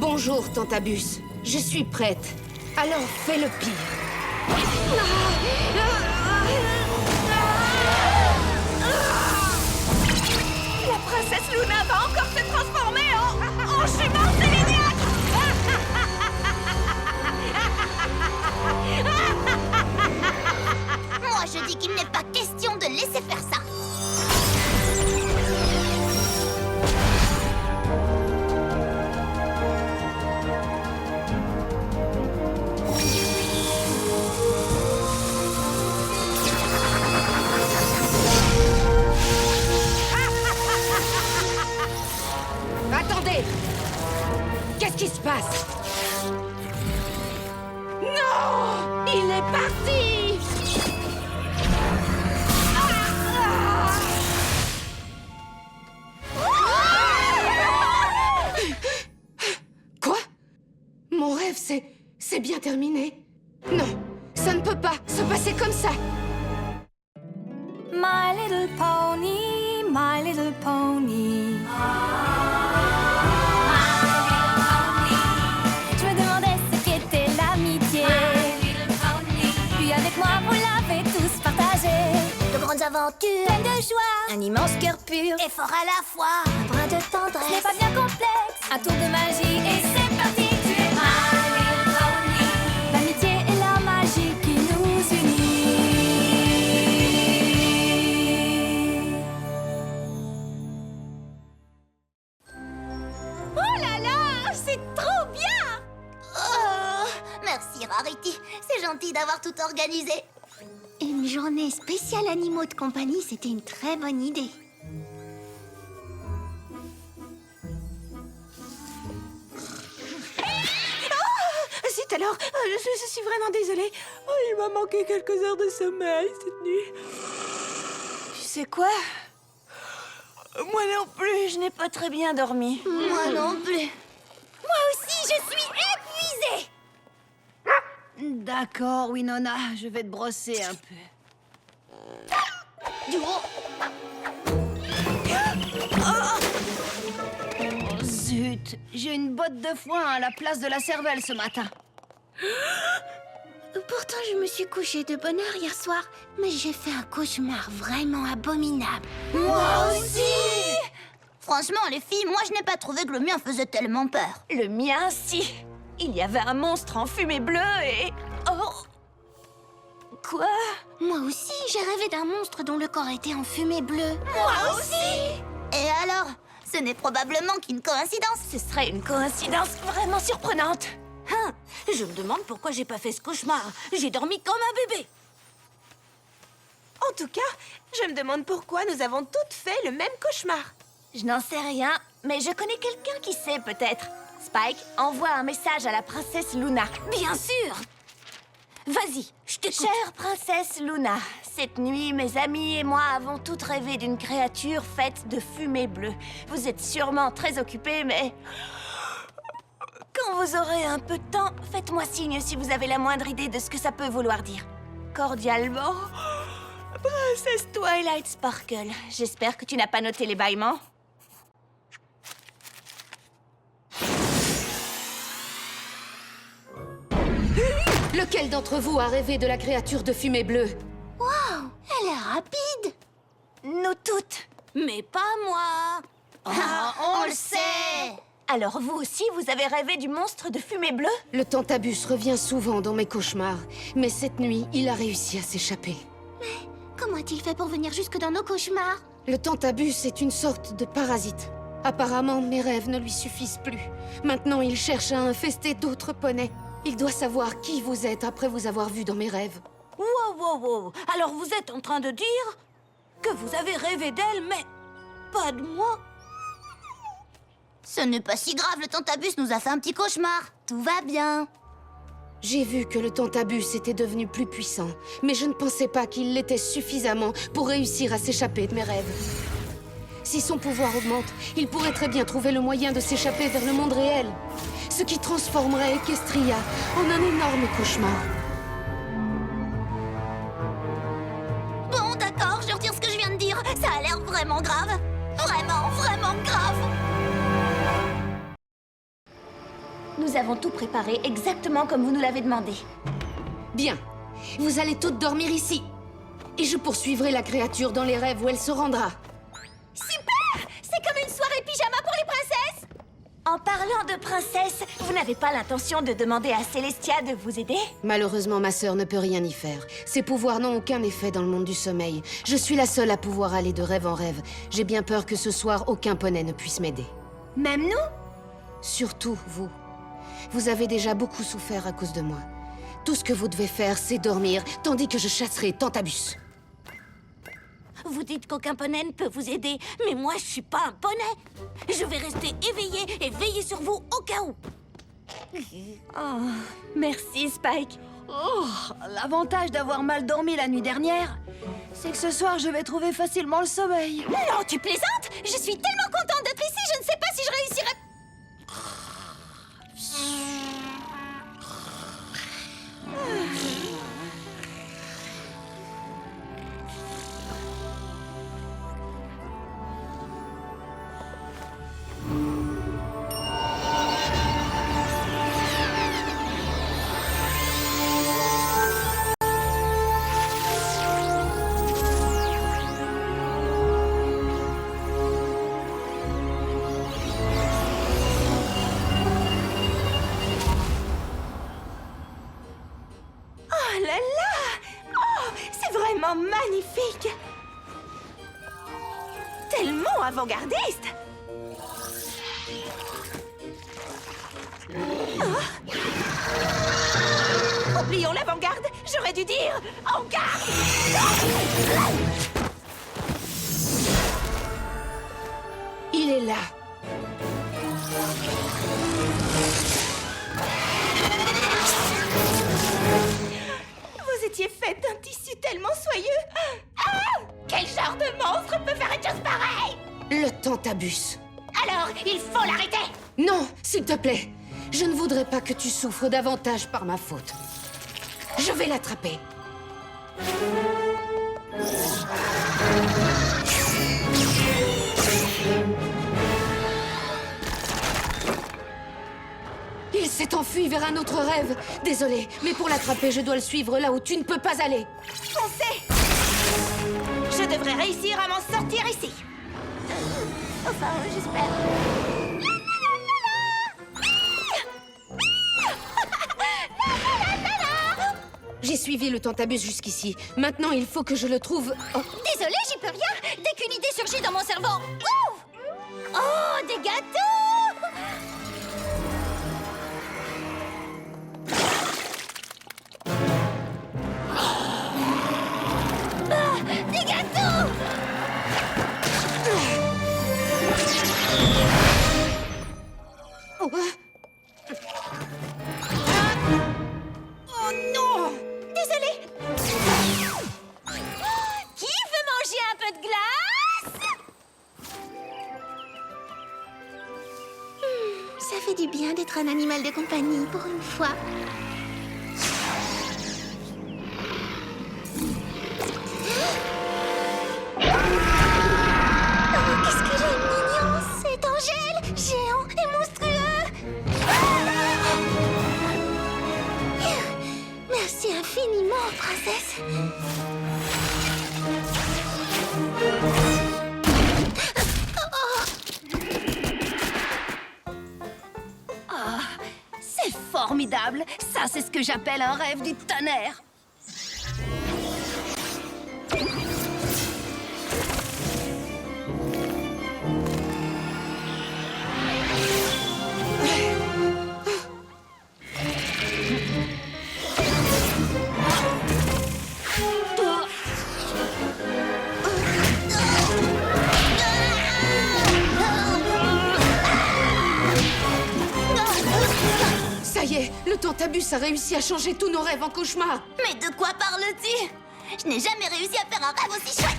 Bonjour, Tantabus. Je suis prête. Alors fais le pire. La princesse Luna va encore se transformer en jument séléniaque. Moi, je dis qu'il n'est pas question de laisser faire ça. Attendez! Qu'est-ce qui se passe? Non! Il est parti! Quoi? Mon rêve, c'est bien terminé. Non, ça ne peut pas se passer comme ça. My little pony, my little pony. Je me demandais ce qu'était l'amitié. Puis avec moi, vous l'avez tous partagé. De grandes aventures, Pleine de joie, un immense cœur pur, et fort à la fois. un brin de Ce tendresse. n'est pas bien complexe, un tour de magie et c'est parti. Tu es my little pony. L'amitié et la magie qui nous unit. Oh là là, c'est trop bien! Oh, merci Rarity, c'est gentil d'avoir tout organisé. Une journée spéciale animaux de compagnie, c'était une très bonne idée. Zut alors, je suis vraiment désolée. Oh, il m'a manqué quelques heures de sommeil cette nuit. Tu sais quoi? Moi non plus, je n'ai pas très bien dormi. Moi non plus. Moi aussi, je suis épuisée! D'accord, Winona, je vais te brosser un peu. Oh, zut, j'ai une botte de foin à la place de la cervelle ce matin. Pourtant, je me suis couchée de bonne heure hier soir, mais j'ai fait un cauchemar vraiment abominable. Moi aussi! Franchement, les filles, moi, je n'ai pas trouvé que le mien faisait tellement peur. Le mien, si. Il y avait un monstre en fumée bleue et... Oh! Quoi? Moi aussi, j'ai rêvé d'un monstre dont le corps était en fumée bleue. Moi aussi! Et alors? Ce n'est probablement qu'une coïncidence. Ce serait une coïncidence vraiment surprenante. Hein, je me demande pourquoi j'ai pas fait ce cauchemar. J'ai dormi comme un bébé. En tout cas, je me demande pourquoi nous avons toutes fait le même cauchemar. Je n'en sais rien, mais je connais quelqu'un qui sait peut-être. Spike, envoie un message à la princesse Luna. Bien sûr. Vas-y, je t'écoute. Chère princesse Luna, cette nuit, mes amis et moi avons toutes rêvé d'une créature faite de fumée bleue. Vous êtes sûrement très occupés, mais... Quand vous aurez un peu de temps, faites-moi signe si vous avez la moindre idée de ce que ça peut vouloir dire. Cordialement, princesse Twilight Sparkle. J'espère que tu n'as pas noté les bâillements. Lequel d'entre vous a rêvé de la créature de fumée bleue? Wow, elle est rapide. Nous toutes. Mais pas moi. On le sait. Alors vous aussi, vous avez rêvé du monstre de fumée bleue? Le Tantabus revient souvent dans mes cauchemars, mais cette nuit, il a réussi à s'échapper. Comment a-t-il fait pour venir jusque dans nos cauchemars? Le Tantabus est une sorte de parasite. Apparemment, mes rêves ne lui suffisent plus. Maintenant, il cherche à infester d'autres poneys. Il doit savoir qui vous êtes après vous avoir vu dans mes rêves. Wow. Alors vous êtes en train de dire que vous avez rêvé d'elle, mais pas de moi? Ce n'est pas si grave, le Tantabus nous a fait un petit cauchemar. Tout va bien. J'ai vu que le Tantabus était devenu plus puissant, mais je ne pensais pas qu'il l'était suffisamment pour réussir à s'échapper de mes rêves. Si son pouvoir augmente, il pourrait très bien trouver le moyen de s'échapper vers le monde réel, ce qui transformerait Equestria en un énorme cauchemar. Bon, d'accord, je retire ce que je viens de dire. Ça a l'air vraiment grave. Vraiment grave. Nous avons tout préparé exactement comme vous nous l'avez demandé. Bien. Vous allez toutes dormir ici. Et je poursuivrai la créature dans les rêves où elle se rendra. Super! C'est comme une soirée pyjama pour les princesses! En parlant de princesse, vous n'avez pas l'intention de demander à Célestia de vous aider? Malheureusement, ma sœur ne peut rien y faire. Ses pouvoirs n'ont aucun effet dans le monde du sommeil. Je suis la seule à pouvoir aller de rêve en rêve. J'ai bien peur que ce soir, aucun poney ne puisse m'aider. Même nous? Surtout vous. Vous avez déjà beaucoup souffert à cause de moi. Tout ce que vous devez faire, c'est dormir, tandis que je chasserai Tantabus. Vous dites qu'aucun poney ne peut vous aider, mais moi, je suis pas un poney. Je vais rester éveillée et veiller sur vous au cas où. Oh, merci, Spike. Oh, l'avantage d'avoir mal dormi la nuit dernière, c'est que ce soir, je vais trouver facilement le sommeil. Non, tu plaisantes? Je suis tellement contente d'être ici, je ne sais pas si je réussirai... Oh là là! Oh, c'est vraiment magnifique! Tellement avant-gardiste! Oh. Oublions l'avant-garde! J'aurais dû dire en garde! Il est là. Vous étiez faite d'un tissu tellement soyeux! Ah! Quel genre de monstre peut faire une chose pareille? Le Tantabus. Alors, il faut l'arrêter! Non, s'il te plaît. Je ne voudrais pas que tu souffres davantage par ma faute. Je vais l'attraper. Il s'est enfui vers un autre rêve. Désolée, mais pour l'attraper, je dois le suivre là où tu ne peux pas aller. Foncez! Je devrais réussir à m'en sortir ici. Enfin, j'espère. J'ai suivi le Tantabus jusqu'ici. Maintenant, il faut que je le trouve... Oh, Désolée, j'y peux rien. Dès qu'une idée surgit dans mon cerveau... Ouf! Oh, des gâteaux! Ah, des gâteaux! oh, oh non! Désolée! Qui veut manger un peu de glace? Ça fait du bien d'être un animal de compagnie pour une fois. Oh, qu'est-ce que j'aime mignon! C'est Angèle, géant et monstrueux! Merci infiniment, princesse. C'est formidable! Ça, c'est ce que j'appelle un rêve du tonnerre! Ça y est, le Tantabus a réussi à changer tous nos rêves en cauchemars. Mais de quoi parles-tu? Je n'ai jamais réussi à faire un rêve aussi chouette.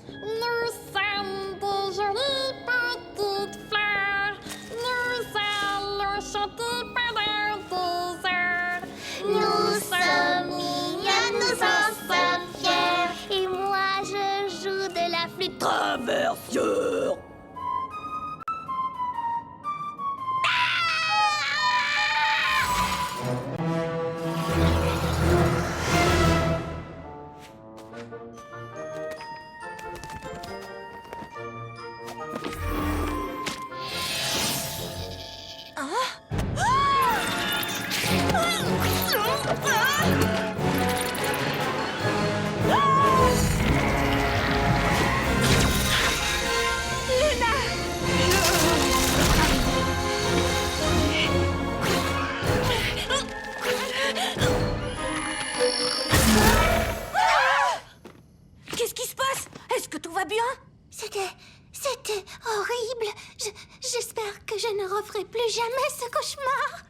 Nous sommes des jolies petites fleurs. Nous allons chanter pendant des heures. Nous sommes mignonnes, nous en sommes fiers. Et moi, je joue de la flûte. Traversière! Qu'est-ce qui se passe? Est-ce que tout va bien? C'était horrible. J'espère que je ne referai plus jamais ce cauchemar.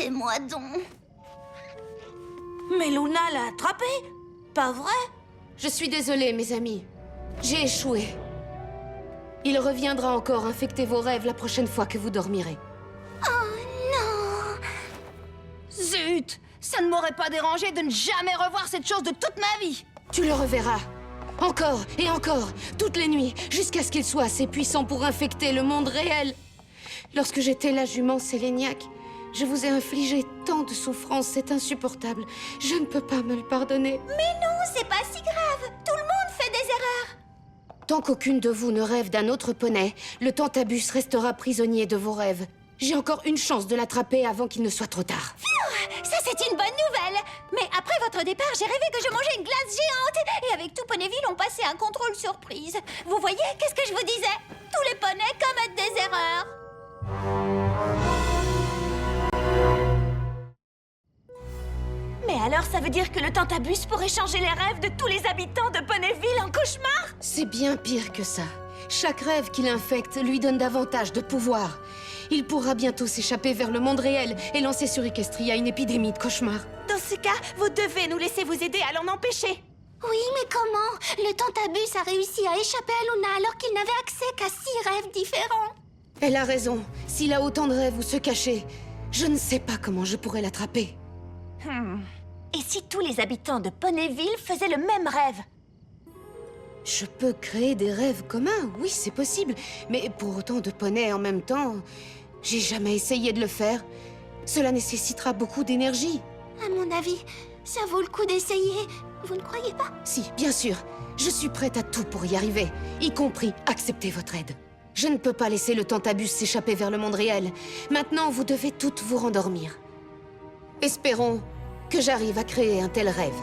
Et moi donc. Mais Luna l'a attrapé? Pas vrai? Je suis désolée, mes amis. J'ai échoué. Il reviendra encore infecter vos rêves la prochaine fois que vous dormirez. Zut! Ça ne m'aurait pas dérangé de ne jamais revoir cette chose de toute ma vie. Tu le reverras. Encore et encore, toutes les nuits, jusqu'à ce qu'il soit assez puissant pour infecter le monde réel. Lorsque j'étais la jument Séléniac, je vous ai infligé tant de souffrances, c'est insupportable. Je ne peux pas me le pardonner. C'est pas si grave. Tout le monde fait des erreurs. Tant qu'aucune de vous ne rêve d'un autre poney, le Tantabus restera prisonnier de vos rêves. J'ai encore une chance de l'attraper avant qu'il ne soit trop tard. Ça, c'est une bonne nouvelle. Mais après votre départ, j'ai rêvé que je mangeais une glace géante. Et avec tout Ponyville, on passait un contrôle surprise. Vous voyez, qu'est-ce que je vous disais? Tous les poneys commettent des erreurs. Mais alors, ça veut dire que le Tantabus pourrait changer les rêves de tous les habitants de Ponyville en cauchemar? C'est bien pire que ça. Chaque rêve qu'il infecte lui donne davantage de pouvoir. Il pourra bientôt s'échapper vers le monde réel et lancer sur Equestria une épidémie de cauchemars. Dans ce cas, vous devez nous laisser vous aider à l'en empêcher. Oui, mais comment? Le Tantabus a réussi à échapper à Luna alors qu'il n'avait accès qu'à 6 rêves différents. Elle a raison. S'il a autant de rêves où se cacher, je ne sais pas comment je pourrais l'attraper. Et si tous les habitants de Ponyville faisaient le même rêve? Je peux créer des rêves communs, oui, c'est possible. Mais pour autant de poneys en même temps, j'ai jamais essayé de le faire. Cela nécessitera beaucoup d'énergie. À mon avis, ça vaut le coup d'essayer. Vous ne croyez pas? Si, bien sûr. Je suis prête à tout pour y arriver, y compris accepter votre aide. Je ne peux pas laisser le Tantabus s'échapper vers le monde réel. Maintenant, vous devez toutes vous rendormir. Espérons que j'arrive à créer un tel rêve.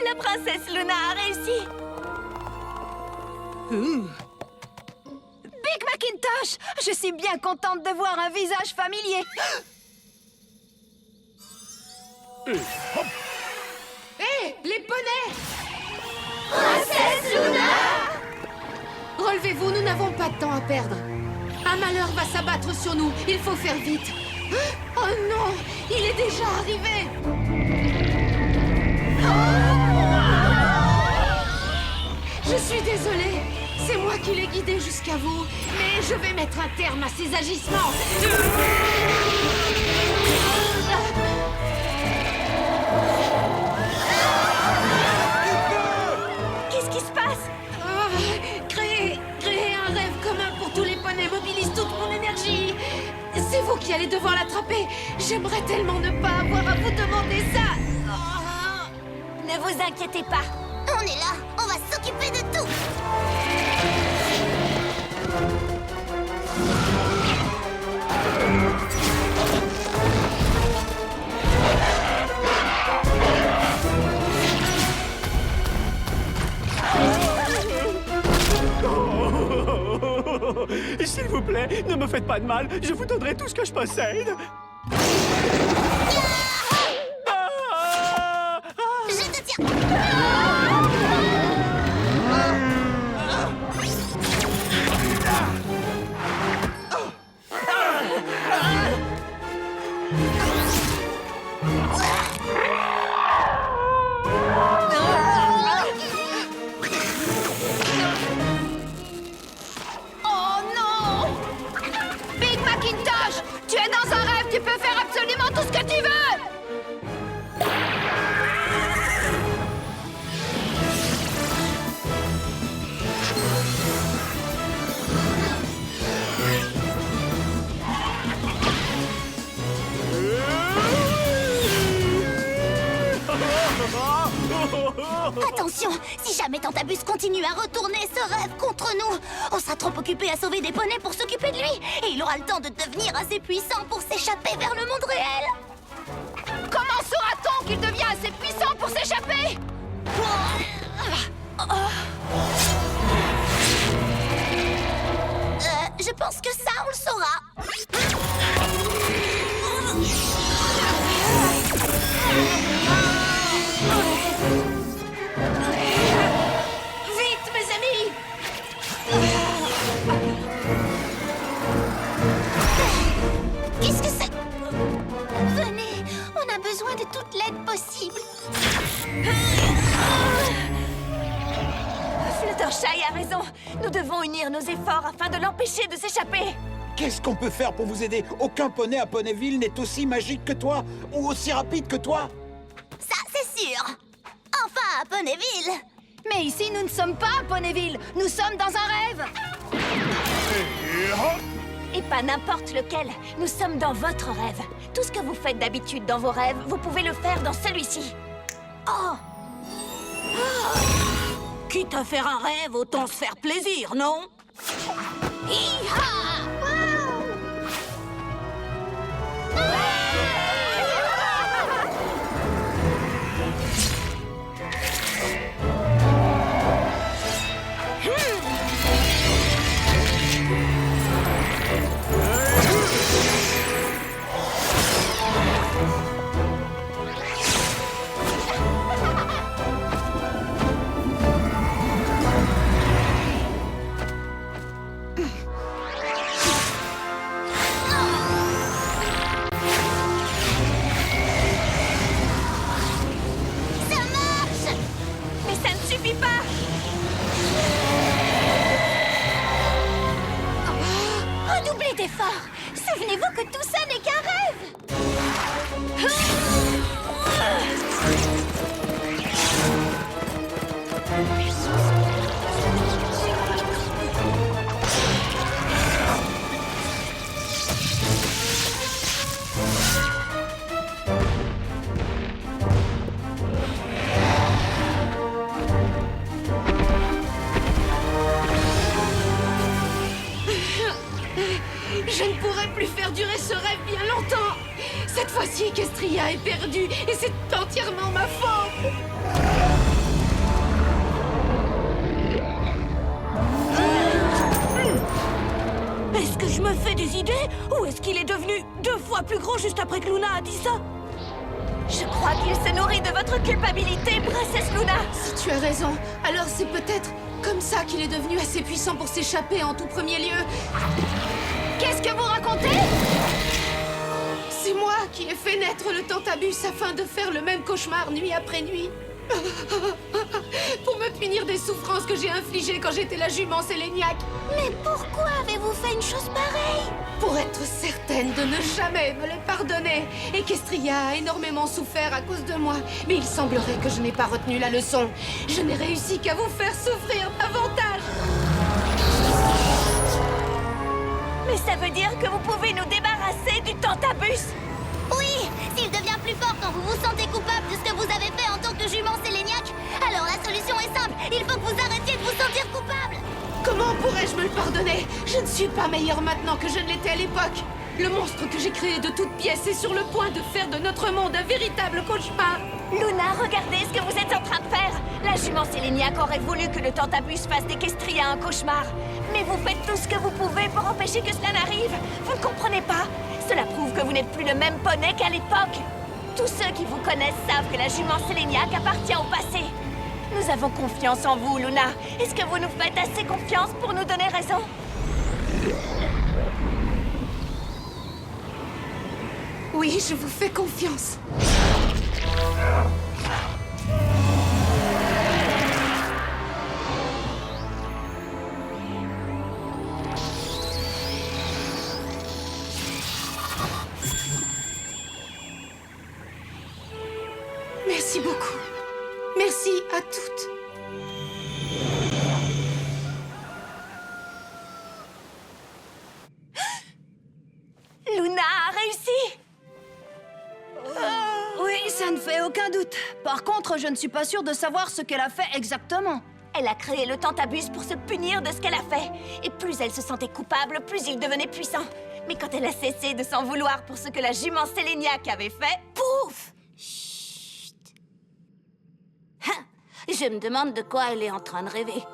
La princesse Luna a réussi. Big Macintosh! Je suis bien contente de voir un visage familier. Hé, les poneys! Princesse Luna! Relevez-vous, nous n'avons pas de temps à perdre. Un malheur va s'abattre sur nous, il faut faire vite. Oh non, il est déjà arrivé! Je suis désolée, c'est moi qui l'ai guidé jusqu'à vous, mais je vais mettre un terme à ces agissements. Qu'est-ce qui se passe? Créer un rêve commun pour tous les poneys mobilise toute mon énergie. C'est vous qui allez devoir l'attraper. J'aimerais tellement ne pas avoir à vous demander ça. Ne vous inquiétez pas. On est là, on va s'occuper de tout. S'il vous plaît, ne me faites pas de mal. Je vous donnerai tout ce que je possède. Je Oh non! Big Macintosh, tu es dans un rêve, tu peux faire absolument tout ce que tu veux! Attention, si jamais Tantabus continue à retourner ce rêve contre nous, on sera trop occupé à sauver des poneys pour s'occuper de lui. Et il aura le temps de devenir assez puissant pour s'échapper vers le monde réel. Comment saura-t-on qu'il devient assez puissant pour s'échapper? Je pense que ça, on le saura. Vite, mes amis! Qu'est-ce que c'est? Venez, on a besoin de toute l'aide possible. Fluttershy a raison. Nous devons unir nos efforts afin de l'empêcher de s'échapper. Qu'est-ce qu'on peut faire pour vous aider? Aucun poney à Ponyville n'est aussi magique que toi ou aussi rapide que toi. Ça, c'est sûr. Enfin, à Ponyville. Mais ici, nous ne sommes pas à Ponyville, nous sommes dans un rêve! Et pas n'importe lequel. Nous sommes dans votre rêve. Tout ce que vous faites d'habitude dans vos rêves, vous pouvez le faire dans celui-ci. Oh! Quitte à faire un rêve, autant se faire plaisir, non? Ça marche! Mais ça ne suffit pas! Redoublez d'efforts. Souvenez-vous que tout ça n'est qu'un rêve. Je ne pourrai plus faire durer ce rêve bien longtemps! Cette fois-ci, Equestria est perdue et c'est entièrement ma faute! Est-ce que je me fais des idées? Ou est-ce qu'il est devenu 2 fois plus gros juste après que Luna a dit ça? Je crois qu'il se nourrit de votre culpabilité, princesse Luna. Si tu as raison, alors c'est peut-être comme ça qu'il est devenu assez puissant pour s'échapper en tout premier lieu. Qu'est-ce que vous racontez? C'est moi qui ai fait naître le Tantabus afin de faire le même cauchemar nuit après nuit. Pour me punir des souffrances que j'ai infligées quand j'étais la jument Séléniaque. Mais pourquoi avez-vous fait une chose pareille? Pour être certaine de ne jamais me les pardonner. Equestria a énormément souffert à cause de moi. Mais il semblerait que je n'ai pas retenu la leçon. Je n'ai réussi qu'à vous faire souffrir davantage. Mais ça veut dire que vous pouvez nous débarrasser du Tantabus. Oui, s'il devient plus fort quand vous vous sentez coupable de ce que vous avez fait en tant que jument Séléniaque, alors la solution est simple. Il faut que vous arrêtiez de vous sentir coupable. Comment pourrais-je me le pardonner? Je ne suis pas meilleure maintenant que je ne l'étais à l'époque. Le monstre que j'ai créé de toutes pièces est sur le point de faire de notre monde un véritable cauchemar. Luna, regardez ce que vous êtes en train de faire. La jument Séléniaque aurait voulu que le Tantabus fasse d'Equestria un cauchemar. Mais vous faites tout ce que vous pouvez pour empêcher que cela n'arrive. Vous ne comprenez pas? Cela prouve que vous n'êtes plus le même poney qu'à l'époque. Tous ceux qui vous connaissent savent que la jument Séléniaque appartient au passé. Nous avons confiance en vous, Luna. Est-ce que vous nous faites assez confiance pour nous donner raison? Oui, je vous fais confiance. Merci beaucoup. Merci à toutes. Luna a réussi! Oui, ça ne fait aucun doute. Par contre, je ne suis pas sûre de savoir ce qu'elle a fait exactement. Elle a créé le Tantabus pour se punir de ce qu'elle a fait. Et plus elle se sentait coupable, plus il devenait puissant. Mais quand elle a cessé de s'en vouloir pour ce que la jument Séléniaque avait fait, pouf! Chut. Hein, je me demande de quoi elle est en train de rêver.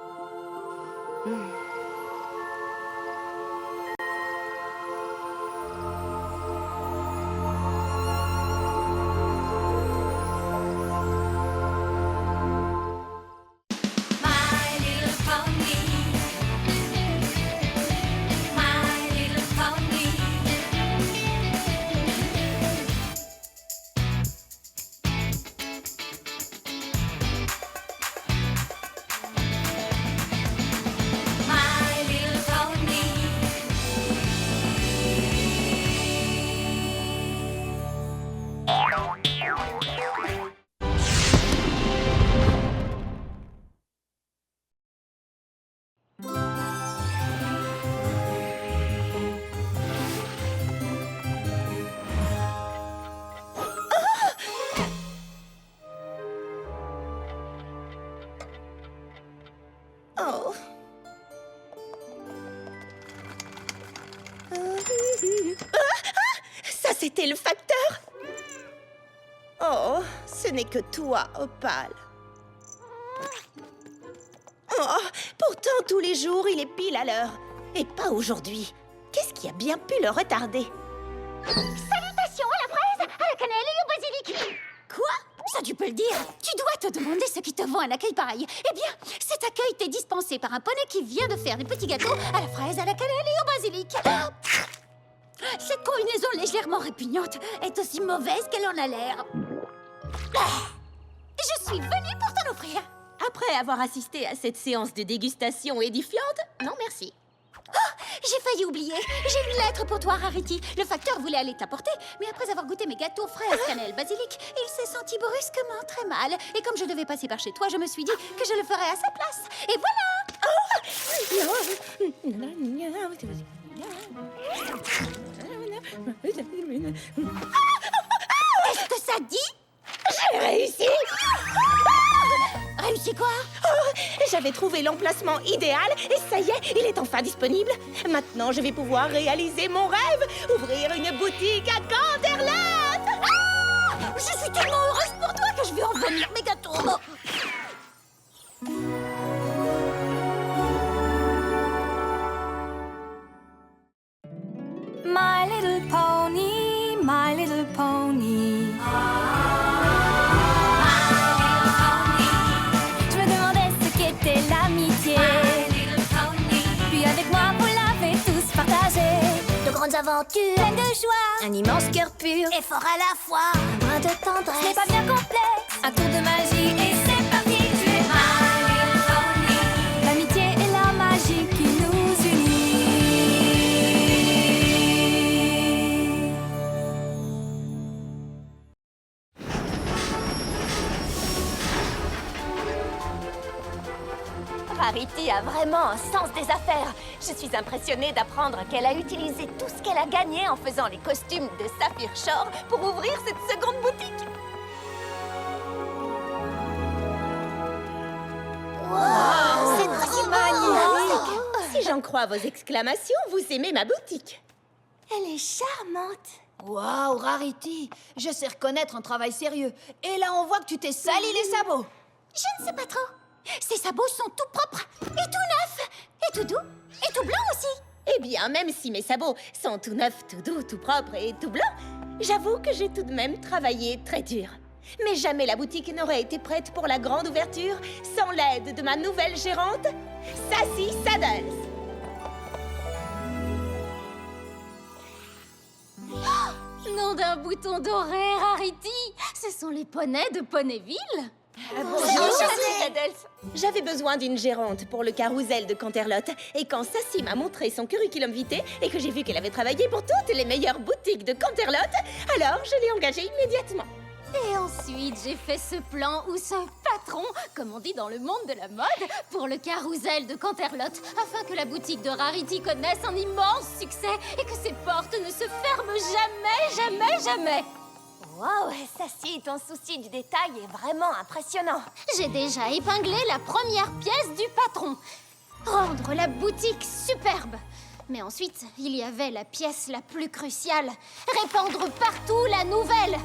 My little pony. My little pony. My little pony. Oh. Ça, c'était le facteur. Oh, ce n'est que toi, Opale. Oh, pourtant, tous les jours, il est pile à l'heure. Et pas aujourd'hui. Qu'est-ce qui a bien pu le retarder? Salutations à la fraise, à la cannelle et au basilic. Quoi? Ça, tu peux le dire. Tu dois te demander ce qui te vaut un accueil pareil. Eh bien, cet accueil t'est dispensé par un poney qui vient de faire des petits gâteaux à la fraise, à la cannelle et au basilic. Ah, cette combinaison légèrement répugnante est aussi mauvaise qu'elle en a l'air. Ah, je suis venue pour t'en offrir. Après avoir assisté à cette séance de dégustation édifiante, non merci. J'ai failli oublier. J'ai une lettre pour toi, Rarity. Le facteur voulait aller t'apporter, mais après avoir goûté mes gâteaux fraises, cannelle, basilic, il s'est senti brusquement très mal. Et comme je devais passer par chez toi, je me suis dit que je le ferais à sa place. Et voilà. Est-ce que ça dit? J'ai réussi! Réussi quoi? J'avais trouvé l'emplacement idéal et ça y est, il est enfin disponible. Maintenant, je vais pouvoir réaliser mon rêve, ouvrir une boutique à Canterlot. Ah, je suis tellement heureuse pour toi que je vais en vomir mes gâteaux. My little pony, my little pony. Je me demandais ce qu'était l'amitié. Puis avec moi, vous l'avez tous partagé. De grandes aventures, Pleine de joie, un immense cœur pur, et fort à la fois. un brin de Ce tendresse. n'est pas bien complexe, un tour de magie et c'est parti. Tu es my little pony. L'amitié et la magie qui nous unit. Rarity a vraiment un sens des affaires. Je suis impressionnée d'apprendre qu'elle a utilisé tout ce qu'elle a gagné en faisant les costumes de Saphir Shore pour ouvrir cette seconde boutique. C'est magnifique! Si j'en crois vos exclamations, vous aimez ma boutique. Elle est charmante. Waouh, Rarity! Je sais reconnaître un travail sérieux. Et là, on voit que tu t'es sali les sabots. Je ne sais pas trop. Ces sabots sont tout propres, et tout neufs, et tout doux, et tout blancs aussi. Eh bien, même si mes sabots sont tout neufs, tout doux, tout propres et tout blancs, J'avoue que j'ai tout de même travaillé très dur. Mais jamais la boutique n'aurait été prête pour la grande ouverture sans l'aide de ma nouvelle gérante, Sassy Saddles. Nom d'un bouton doré, Rarity! Ce sont les poneys de Ponyville? Bonjour, Sassy Saddles. J'avais besoin d'une gérante pour le carrousel de Canterlot. Et quand Sassy m'a montré son curriculum vitae et que j'ai vu qu'elle avait travaillé pour toutes les meilleures boutiques de Canterlot, alors je l'ai engagée immédiatement. Et ensuite, j'ai fait ce plan ou ce patron, comme on dit dans le monde de la mode, pour le carrousel de Canterlot, afin que la boutique de Rarity connaisse un immense succès et que ses portes ne se ferment jamais, jamais, jamais. Wow, Sassy, ton souci du détail est vraiment impressionnant. J'ai déjà épinglé la première pièce du patron. Rendre la boutique superbe. Mais ensuite, il y avait la pièce la plus cruciale. Répandre partout la nouvelle.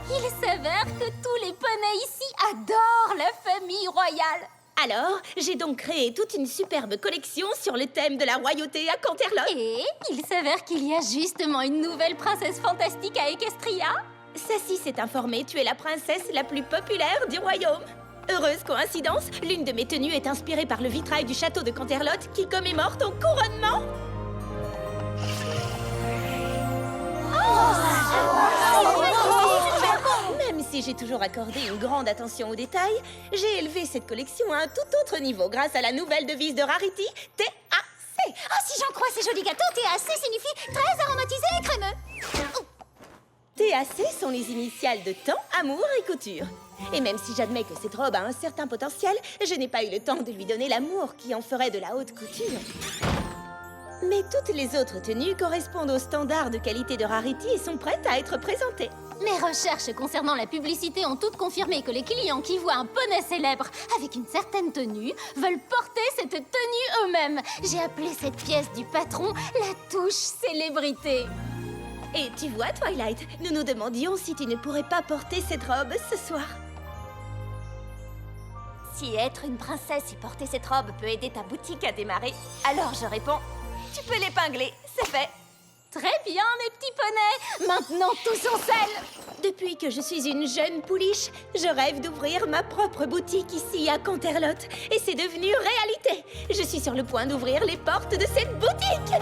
Il s'avère que tous les poneys ici adorent la famille royale. Alors, j'ai donc créé toute une superbe collection sur le thème de la royauté à Canterlot. Et il s'avère qu'il y a justement une nouvelle princesse fantastique à Equestria. Sassy s'est informée, tu es la princesse la plus populaire du royaume. Heureuse coïncidence, l'une de mes tenues est inspirée par le vitrail du château de Canterlot qui commémore ton couronnement. Même si j'ai toujours accordé une grande attention aux détails, j'ai élevé cette collection à un tout autre niveau grâce à la nouvelle devise de Rarity, TAC. Ah, si j'en crois ces jolis gâteaux, TAC signifie très aromatisé et crémeux. TAC sont les initiales de temps, amour et couture. Et même si j'admets que cette robe a un certain potentiel, je n'ai pas eu le temps de lui donner l'amour qui en ferait de la haute couture. Mais toutes les autres tenues correspondent aux standards de qualité de Rarity et sont prêtes à être présentées. Mes recherches concernant la publicité ont toutes confirmé que les clients qui voient un poney célèbre avec une certaine tenue veulent porter cette tenue eux-mêmes. J'ai appelé cette pièce du patron la touche célébrité. Et tu vois, Twilight, nous nous demandions si tu ne pourrais pas porter cette robe ce soir. Si être une princesse et porter cette robe peut aider ta boutique à démarrer, alors je réponds, tu peux l'épingler, c'est fait. Très bien, mes petits poneys. Maintenant, tous en selle. Depuis que je suis une jeune pouliche, je rêve d'ouvrir ma propre boutique ici à Canterlot. Et c'est devenu réalité. Je suis sur le point d'ouvrir les portes de cette boutique.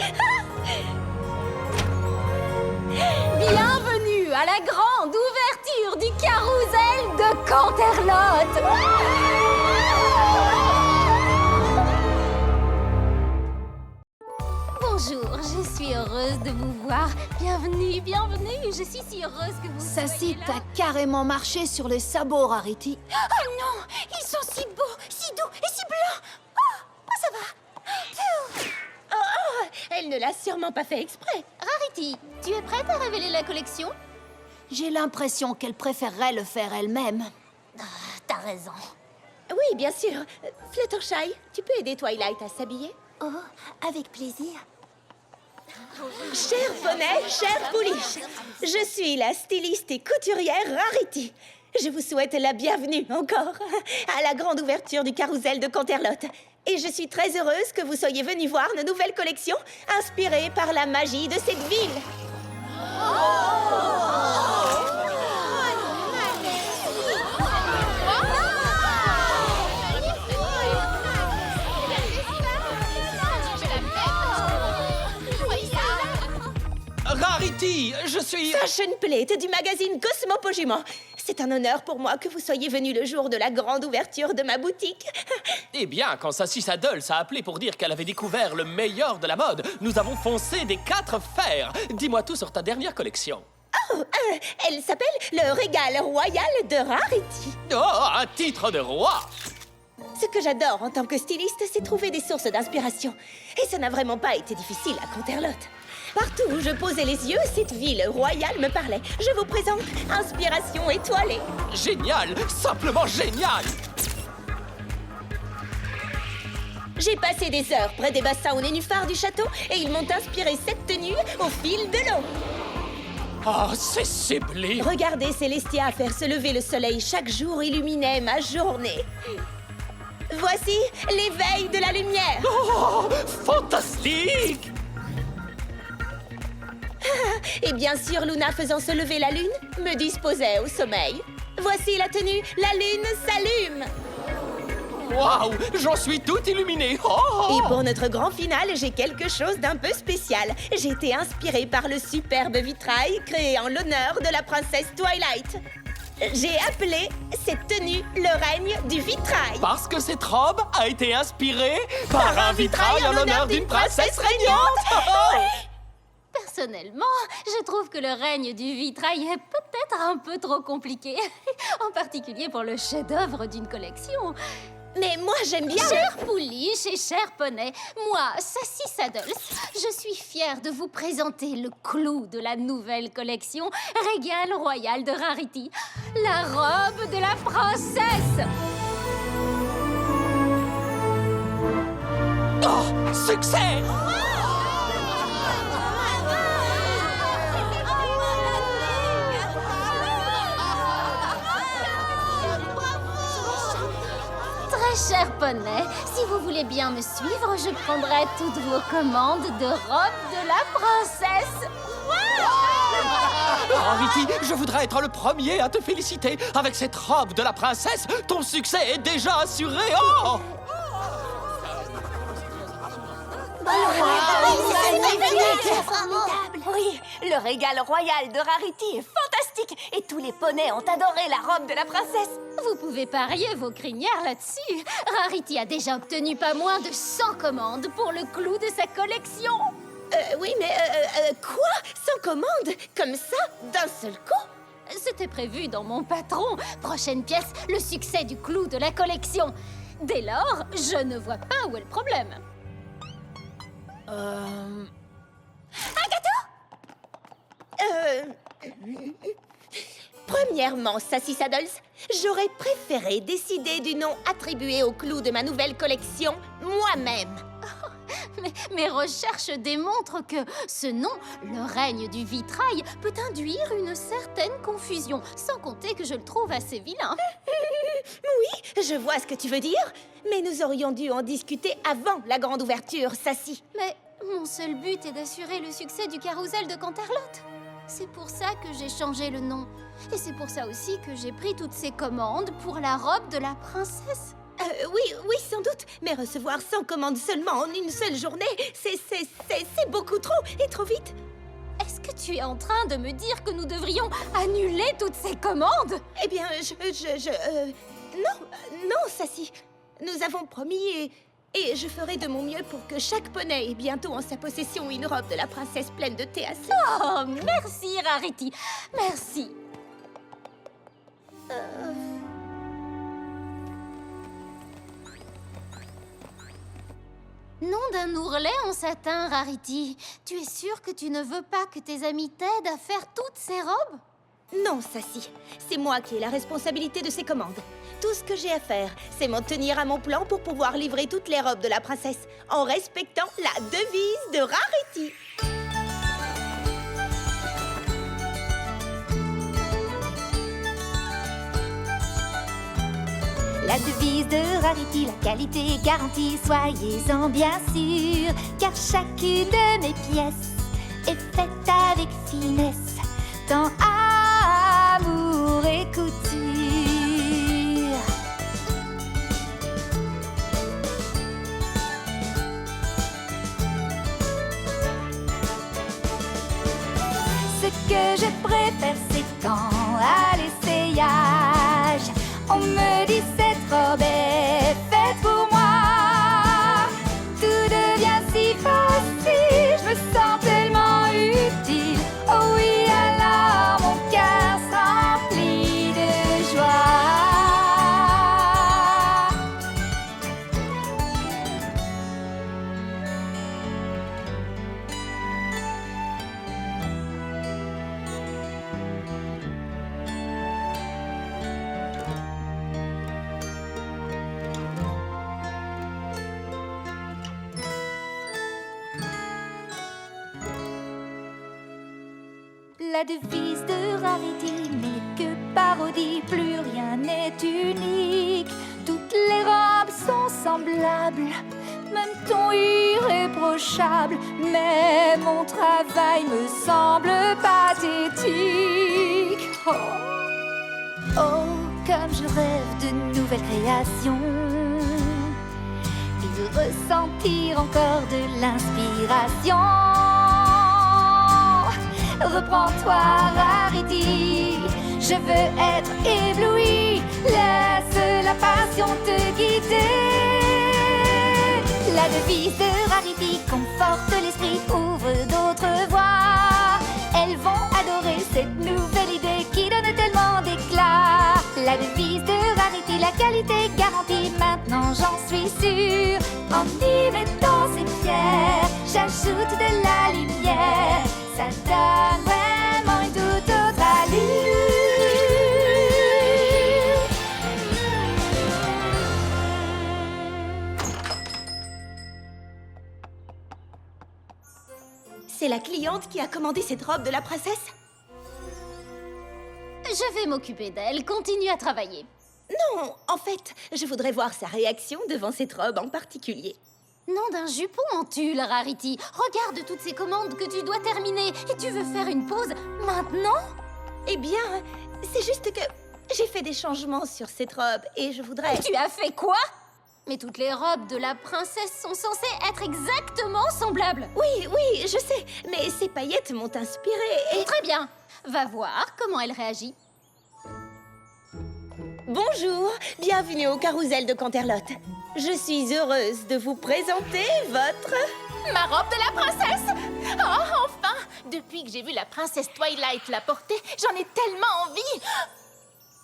Bienvenue à la grande ouverture du carrousel de Canterlot. Bonjour, je suis heureuse de vous voir. Bienvenue, bienvenue. Je suis si heureuse que vous Sassy, soyez là. t'as carrément marché sur les sabots, Rarity. Oh non, ils sont si beaux, si doux et si blancs. Oh, ça va. Oh, elle ne l'a sûrement pas fait exprès. Rarity, tu es prête à révéler la collection? J'ai l'impression qu'elle préférerait le faire elle-même. T'as raison. Oui, bien sûr. Fluttershy, tu peux aider Twilight à s'habiller? Oh, avec plaisir. Cher poney, chère pouliche, je suis la styliste et couturière Rarity. Je vous souhaite la bienvenue encore à la grande ouverture du carrousel de Canterlot. Et je suis très heureuse que vous soyez venus voir nos nouvelles collections inspirées par la magie de cette ville. Rarity, je suis... Fashion Plate du magazine Cosmopolitan. C'est un honneur pour moi que vous soyez venus le jour de la grande ouverture de ma boutique. Eh bien, quand Sassy Saddles a appelé pour dire qu'elle avait découvert le meilleur de la mode, nous avons foncé des 4 fers. Dis-moi tout sur ta dernière collection. Oh, elle s'appelle le Régal Royal de Rarity. Oh, un titre de roi! Ce que j'adore en tant que styliste, c'est trouver des sources d'inspiration. Et ça n'a vraiment pas été difficile à Canterlot. Partout où je posais les yeux, cette ville royale me parlait. Je vous présente Inspiration étoilée. Génial! Simplement génial! J'ai passé des heures près des bassins aux nénuphars du château et ils m'ont inspiré cette tenue au fil de l'eau. Oh, c'est sublime! Regardez Célestia faire se lever le soleil chaque jour illuminait ma journée. Voici l'éveil de la lumière. Oh, fantastique! Et bien sûr, Luna faisant se lever la lune me disposait au sommeil. Voici la tenue, la lune s'allume. Waouh, j'en suis tout illuminé. Oh. Et pour notre grand final, j'ai quelque chose d'un peu spécial. J'ai été inspirée par le superbe vitrail créé en l'honneur de la princesse Twilight. J'ai appelé cette tenue le règne du vitrail. Parce que cette robe a été inspirée par un vitrail en l'honneur d'une princesse régnante. Personnellement, je trouve que le règne du vitrail est peut-être un peu trop compliqué. En particulier pour le chef-d'œuvre d'une collection. Mais moi, j'aime bien... Cher Pouliche et cher Poney, moi, Sassy Saddles, je suis fière de vous présenter le clou de la nouvelle collection Régal Royal de Rarity, la robe de la princesse. Oh, succès! Très cher Poney, si vous voulez bien me suivre, je prendrai toutes vos commandes de robe de la princesse. Rarity, je voudrais être le premier à te féliciter. Avec cette robe de la princesse, ton succès est déjà assuré. Oh! Oui, le régal royal de Rarity est fantastique et tous les poneys ont adoré la robe de la princesse. Vous pouvez parier vos crinières là-dessus. Rarity a déjà obtenu pas moins de 100 commandes pour le clou de sa collection. Oui, mais quoi? Sans commande? Comme ça? D'un seul coup? C'était prévu dans mon patron. Prochaine pièce, le succès du clou de la collection. Dès lors, je ne vois pas où est le problème. Un gâteau? Premièrement, Sassy Saddles, j'aurais préféré décider du nom attribué au clou de ma nouvelle collection moi-même. Mais mes recherches démontrent que ce nom, le règne du vitrail, peut induire une certaine confusion, sans compter que je le trouve assez vilain. Oui, je vois ce que tu veux dire, mais nous aurions dû en discuter avant la grande ouverture, Sassy. Mais mon seul but est d'assurer le succès du carrousel de Canterlot. C'est pour ça que j'ai changé le nom. Et c'est pour ça aussi que j'ai pris toutes ces commandes pour la robe de la princesse. Oui, sans doute. Mais recevoir 100 commandes seulement en une seule journée, c'est beaucoup trop et trop vite. Est-ce que tu es en train de me dire que nous devrions annuler toutes ces commandes? Eh bien, non, Sassy. Nous avons promis et je ferai de mon mieux pour que chaque poney ait bientôt en sa possession une robe de la princesse pleine de THC. Oh, merci, Rarity. Merci. Nom d'un ourlet en satin, Rarity. Tu es sûre que tu ne veux pas que tes amis t'aident à faire toutes ces robes? Non, Sassy. C'est moi qui ai la responsabilité de ces commandes. Tout ce que j'ai à faire, c'est m'en tenir à mon plan pour pouvoir livrer toutes les robes de la princesse en respectant la devise de Rarity. La devise de Rarity, la qualité est garantie, soyez-en bien sûrs, car chacune de mes pièces est faite avec finesse, tant amour et couture. Ce que je préfère, c'est quand à l'essayage, on me dit cette robe est faite pour moi. Tout devient si facile, je me sens tellement utile. Oh oui, alors mon cœur s'emplit de joie. La devise de Rarity n'est que parodie, plus rien n'est unique. Toutes les robes sont semblables, même ton irréprochable, mais mon travail me semble pathétique. Oh, oh, comme je rêve de nouvelles créations et de ressentir encore de l'inspiration. Reprends-toi, Rarity, je veux être ébloui. Laisse la passion te guider. La devise de Rarity conforte l'esprit, ouvre d'autres voies. Elles vont adorer cette nouvelle idée qui donne tellement d'éclat. La devise de Rarity, la qualité garantie, maintenant j'en suis sûre. En y mettant ces pierres, j'ajoute de la lumière. Ça donne vraiment une toute autre allure. C'est la cliente qui a commandé cette robe de la princesse? Je vais m'occuper d'elle. Continue à travailler. Non, en fait, je voudrais voir sa réaction devant cette robe en particulier. Nom d'un jupon en tulle, Rarity. Regarde toutes ces commandes que tu dois terminer. Et tu veux faire une pause maintenant? Eh bien, c'est juste que j'ai fait des changements sur cette robe et je voudrais... Tu as fait quoi? Mais toutes les robes de la princesse sont censées être exactement semblables. Oui, oui, je sais, mais ces paillettes m'ont inspirée et... Très bien. Va voir comment elle réagit. Bonjour, bienvenue au carrousel de Canterlot. Je suis heureuse de vous présenter votre... Ma robe de la princesse! Oh, enfin! Depuis que j'ai vu la princesse Twilight la porter, j'en ai tellement envie!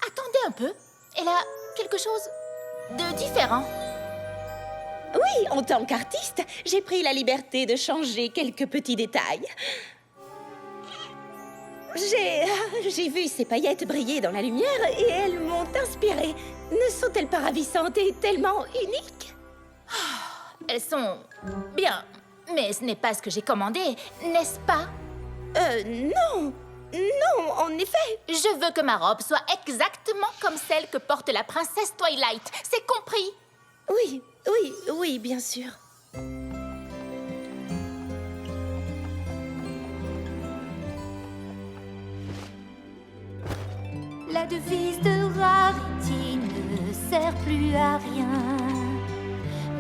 Attendez un peu, elle a quelque chose de différent. Oui, en tant qu'artiste, j'ai pris la liberté de changer quelques petits détails. J'ai vu ces paillettes briller dans la lumière et elles m'ont inspirée. Ne sont-elles pas ravissantes et tellement uniques? Elles sont bien, mais ce n'est pas ce que j'ai commandé, n'est-ce pas? Non. Non, en effet. Je veux que ma robe soit exactement comme celle que porte la princesse Twilight. C'est compris? Oui, oui, oui, bien sûr. La devise de Rarity ne sert plus à rien.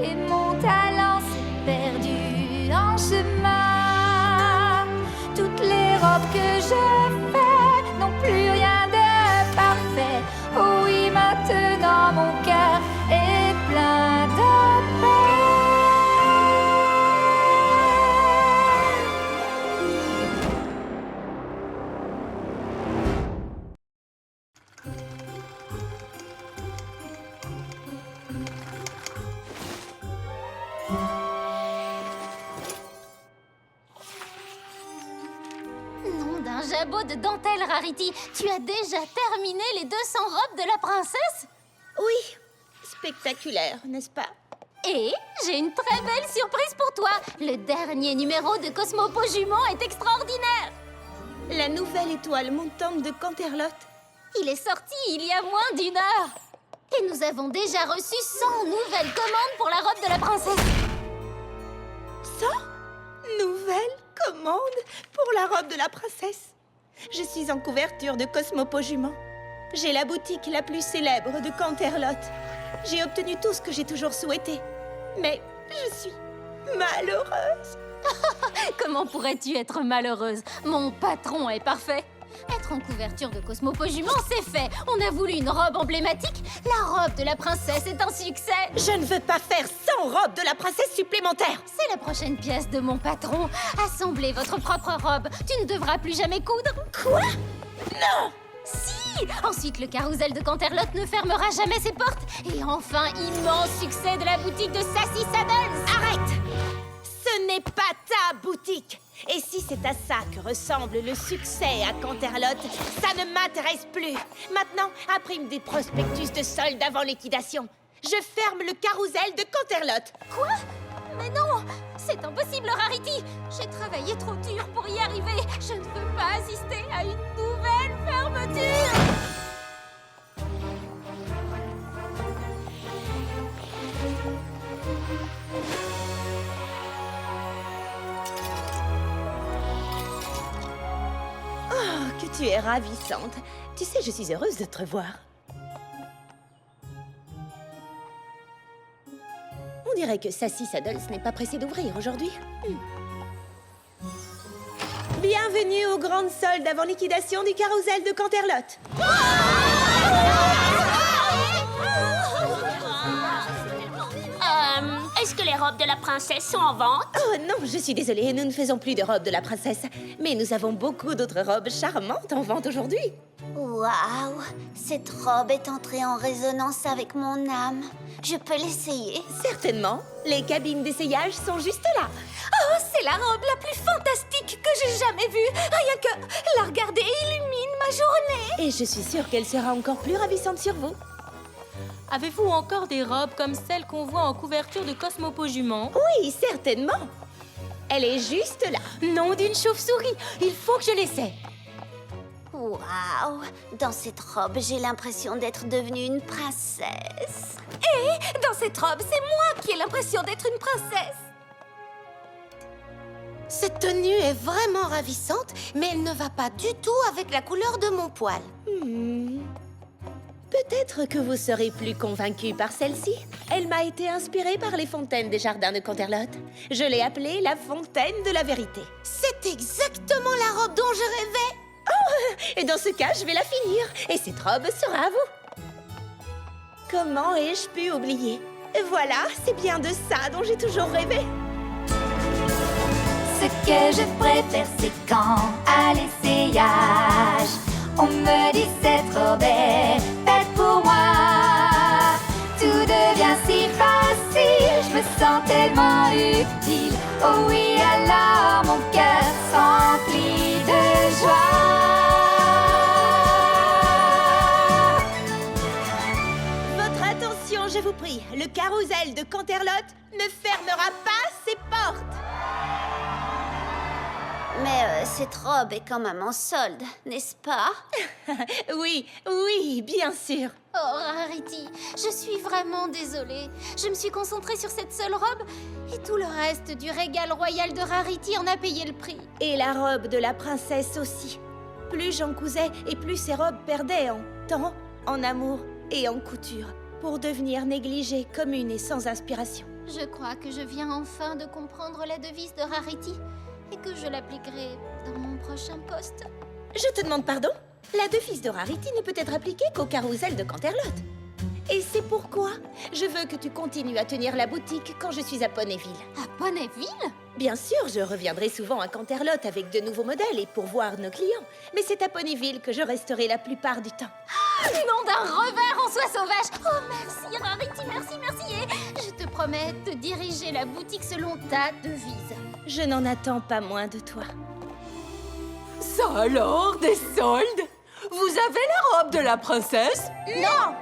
Et mon talent s'est perdu en chemin. Toutes les robes que je fais n'ont plus rien de parfait. Oh oui, maintenant mon cœur est plein de paix. Nom d'un jabot de dentelle, Rarity. Tu as déjà terminé les 200 robes de la princesse? Oui, spectaculaire, n'est-ce pas? Et j'ai une très belle surprise pour toi. Le dernier numéro de Cosmopo Jument est extraordinaire. La nouvelle étoile montante de Canterlot. Il est sorti il y a moins d'1 heure. Et nous avons déjà reçu 100 nouvelles commandes pour la robe de la princesse. 100 nouvelles commandes pour la robe de la princesse. Je suis en couverture de Cosmopo Jument. J'ai la boutique la plus célèbre de Canterlot. J'ai obtenu tout ce que j'ai toujours souhaité. Mais je suis malheureuse. Comment pourrais-tu être malheureuse? Mon patron est parfait. Être en couverture de Cosmopo Jument, c'est fait. On a voulu une robe emblématique. La robe de la princesse est un succès. Je ne veux pas faire 100 robes de la princesse supplémentaires. C'est la prochaine pièce de mon patron. Assemblez votre propre robe. Tu ne devras plus jamais coudre. Quoi? Non! Si! Ensuite, le carrousel de Canterlot ne fermera jamais ses portes. Et enfin, immense succès de la boutique de Sassy Saddles. Arrête! Ce n'est pas ta boutique. Et si c'est à ça que ressemble le succès à Canterlot, ça ne m'intéresse plus. Maintenant, imprime des prospectus de solde avant liquidation. Je ferme le carrousel de Canterlot. Quoi? Mais non! C'est impossible, Rarity! J'ai travaillé trop dur pour y arriver. Je ne veux pas assister à une nouvelle fermeture! tu es ravissante. Tu sais, je suis heureuse de te revoir. On dirait que Sassy Saddles n'est pas pressée d'ouvrir aujourd'hui. Bienvenue aux grandes soldes avant liquidation du carrousel de Canterlot. Est-ce que les robes de la princesse sont en vente? Oh non, je suis désolée, nous ne faisons plus de robes de la princesse. Mais nous avons beaucoup d'autres robes charmantes en vente aujourd'hui. Waouh! Cette robe est entrée en résonance avec mon âme. Je peux l'essayer? Certainement. Les cabines d'essayage sont juste là. Oh, c'est la robe la plus fantastique que j'ai jamais vue. Rien que la regarder illumine ma journée. Et je suis sûre qu'elle sera encore plus ravissante sur vous. Avez-vous encore des robes comme celles qu'on voit en couverture de Cosmopo Jument? Oui, certainement. Elle est juste là. Nom d'une chauve-souris, il faut que je l'essaie. Waouh! Dans cette robe, j'ai l'impression d'être devenue une princesse. Et dans cette robe, c'est moi qui ai l'impression d'être une princesse. Cette tenue est vraiment ravissante, mais elle ne va pas du tout avec la couleur de mon poil. Peut-être que vous serez plus convaincu par celle-ci. Elle m'a été inspirée par les fontaines des jardins de Canterlot. Je l'ai appelée la fontaine de la vérité. C'est exactement la robe dont je rêvais. Et dans ce cas, je vais la finir. Et cette robe sera à vous. Comment ai-je pu oublier? Voilà, c'est bien de ça dont j'ai toujours rêvé. Ce que je préfère, c'est quand à l'essayage, on me dit cette robe est faite pour moi. Tout devient si facile, je me sens tellement utile. Oh oui, alors mon cœur s'emplit de joie. Votre attention, je vous prie. Le carrousel de Canterlot ne fermera pas ses portes. Mais cette robe est quand même en solde, n'est-ce pas? Oui, oui, bien sûr. Oh, Rarity, je suis vraiment désolée. Je me suis concentrée sur cette seule robe et tout le reste du régal royal de Rarity en a payé le prix. Et la robe de la princesse aussi. Plus j'en cousais et plus ces robes perdaient en temps, en amour et en couture, pour devenir négligées, communes et sans inspiration. Je crois que je viens enfin de comprendre la devise de Rarity et que je l'appliquerai dans mon prochain poste. Je te demande pardon? La devise de Rarity ne peut être appliquée qu'au carrousel de Canterlot. Et c'est pourquoi je veux que tu continues à tenir la boutique quand je suis à Ponyville. À Ponyville? Bien sûr, je reviendrai souvent à Canterlot avec de nouveaux modèles et pour voir nos clients. Mais c'est à Ponyville que je resterai la plupart du temps. Nom d'un revers en soie sauvage! Oh, merci, Rarity, merci, merci! Et je te promets de diriger la boutique selon ta devise. Je n'en attends pas moins de toi. Ça alors, des soldes? Vous avez la robe de la princesse? Non!